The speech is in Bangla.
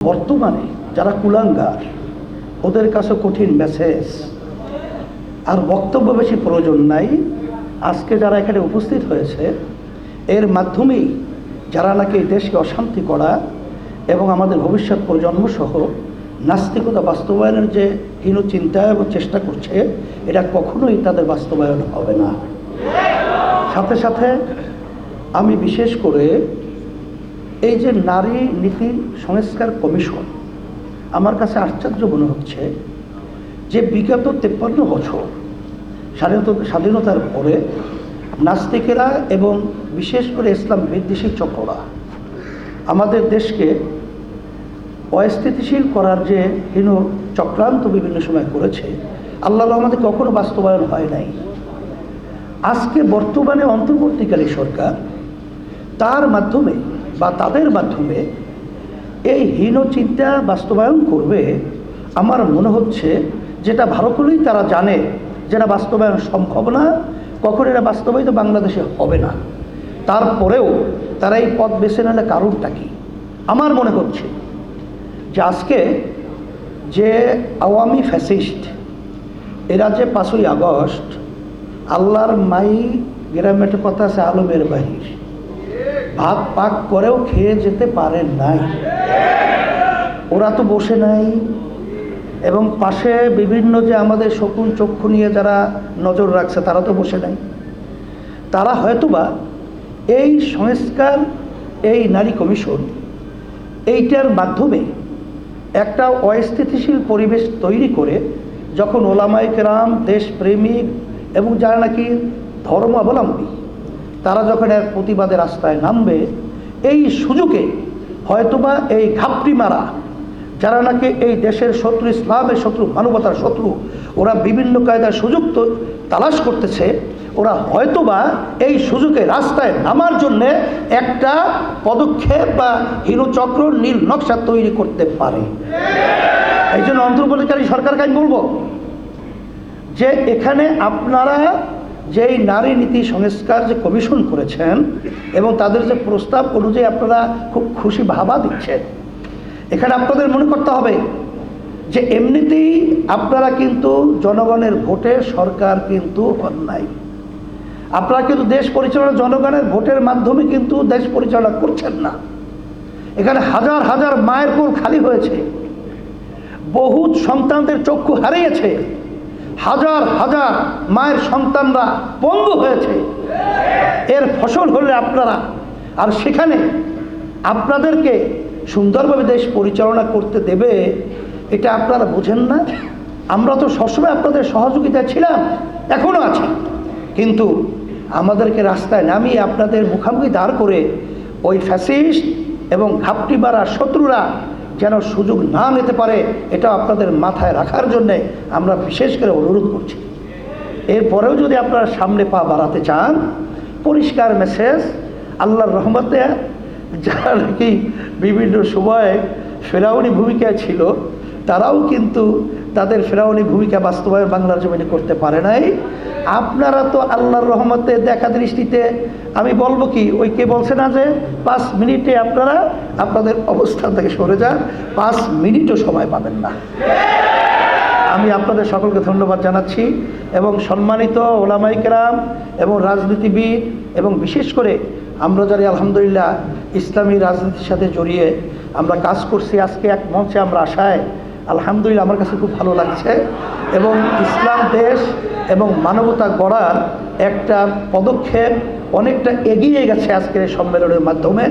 বর্তমানে যারা কুলাঙ্গার ওদের কাছে কঠিন মেসেজ আর বক্তব্য বেশি প্রয়োজন নাই। আজকে যারা এখানে উপস্থিত হয়েছে এর মাধ্যমেই যারা নাকি এই দেশকে অশান্তি করা এবং আমাদের ভবিষ্যৎ প্রজন্ম সহ নাস্তিকতা বাস্তবায়নের যে হীন চিন্তা এবং চেষ্টা করছে, এটা কখনোই তাদের বাস্তবায়ন হবে না। সাথে সাথে আমি বিশেষ করে এই যে নারী নীতি সংস্কার কমিশন, আমার কাছে আশ্চর্য মনে হচ্ছে যে বিগত 53 বছর স্বাধীনতার পরে নাস্তিকেরা এবং বিশেষ করে ইসলাম বিদ্বেষী চক্ররা আমাদের দেশকে অস্থিতিশীল করার যে হীন চক্রান্ত বিভিন্ন সময় করেছে, আল্লাহর রহমতে কখনো বাস্তবায়ন হয় নাই। আজকে বর্তমানে অন্তর্বর্তীকালী সরকার তার মাধ্যমে বা তাদের মাধ্যমে এই হীন চিন্তা বাস্তবায়ন করবে। আমার মনে হচ্ছে যেটা ভালো করেই তারা জানে যেটা বাস্তবায়ন সম্ভব না, কখন এটা বাস্তবায়িত বাংলাদেশে হবে না। তারপরেও তারা এই পথ বেছে নিলে কারণটা কি? আমার মনে হচ্ছে যে আজকে যে আওয়ামী ফ্যাসিস্ট এরা যে 5ই আগস্ট আল্লাহর মাই গ্রামে একটা কথা আছে, আলমের বাহির ভাত পাক করেও খেয়ে যেতে পারেন নাই। ওরা তো বসে নাই, এবং পাশে বিভিন্ন যে আমাদের শকুন চক্ষু নিয়ে যারা নজর রাখছে তারা তো বসে নাই। তারা হয়তোবা এই সংস্কার, এই নারী কমিশন, এইটার মাধ্যমে একটা অস্থিতিশীল পরিবেশ তৈরি করে যখন ওলামায়ে কেরাম, দেশপ্রেমিক এবং যারা নাকি ধর্মাবলম্বী তারা যখন এক প্রতিবাদের রাস্তায় নামবে, এই সুযোগে হয়তোবা এই ঘাপটি মারা যারা নাকি এই দেশের শত্রু, ইসলামের শত্রু, মানবতার শত্রু, ওরা বিভিন্ন কায়দার সুযোগ তো তালাশ করতেছে, ওরা হয়তোবা এই সুযোগে রাস্তায় নামার জন্যে একটা পদক্ষেপ বা হীনচক্র নীল নকশা তৈরি করতে পারে। এই জন্য অন্তর্বর্তীকালী সরকারকে আমি বলবো যে এখানে আপনারা যেই নারী নীতি সংস্কার যে কমিশন করেছেন এবং তাদের যে প্রস্তাব অনুযায়ী আপনারা খুব খুশি ভাবা দিচ্ছেন, এখানে আপনাদের মনে করতে হবে যে এমনিতেই আপনারা কিন্তু জনগণের ভোটে সরকার কিন্তু হন নাই। আপনারা কিন্তু দেশ পরিচালনা জনগণের ভোটের মাধ্যমে কিন্তু দেশ পরিচালনা করছেন না। এখানে হাজার হাজার মায়ের কোল খালি হয়েছে, বহু সন্তানদের চক্ষু হারিয়েছে, হাজার হাজার মায়ের সন্তানরা পঙ্গু হয়েছে। এর ফসল হলে আপনারা, আর সেখানে আপনাদেরকে সুন্দরভাবে দেশ পরিচালনা করতে দেবে, এটা আপনারা বোঝেন না। আমরা তো সবসময় আপনাদের সহযোগিতা ছিলাম, এখনও আছি, কিন্তু আমাদেরকে রাস্তায় নামিয়ে আপনাদের মুখামুখি দাঁড় করে ওই ফ্যাসিস্ট এবং ঘাপটি মারা শত্রুরা যেন সুযোগ না নিতে পারে, এটা আপনাদের মাথায় রাখার জন্যে আমরা বিশেষ করে অনুরোধ করছি। এরপরেও যদি আপনারা সামনে পা বাড়াতে চান, পরিষ্কার মেসেজ, আল্লাহর রহমতে যারা নাকি বিভিন্ন সময়ে ফেরাউনি ভূমিকায় ছিল তারাও কিন্তু তাদের ফেরাউনি ভূমিকা বাস্তবায়ন বাংলার জমিনে করতে পারে নাই। আপনারা তো আল্লাহর রহমতে দেখা দৃষ্টিতে, আমি বলবো কি, ওই কে বলছে না যে 5 মিনিটে আপনারা আপনাদের অবস্থান থেকে সরে যান, 5 মিনিটও সময় পাবেন না। আমি আপনাদের সকলকে ধন্যবাদ জানাচ্ছি এবং সম্মানিত ওলামায়ে কেরাম এবং রাজনীতিবিদ এবং বিশেষ করে আমরা যারা আলহামদুলিল্লাহ ইসলামী রাজনীতির সাথে জড়িয়ে আমরা কাজ করছি, আজকে এক মঞ্চে আমরা আসায় আলহামদুলিল্লাহ আমার কাছে খুব ভালো লাগছে এবং ইসলাম দেশ এবং মানবতা গড়ার একটা পদক্ষেপ অনেকটা এগিয়ে গেছে আজকের এই সম্মেলনের মাধ্যমে।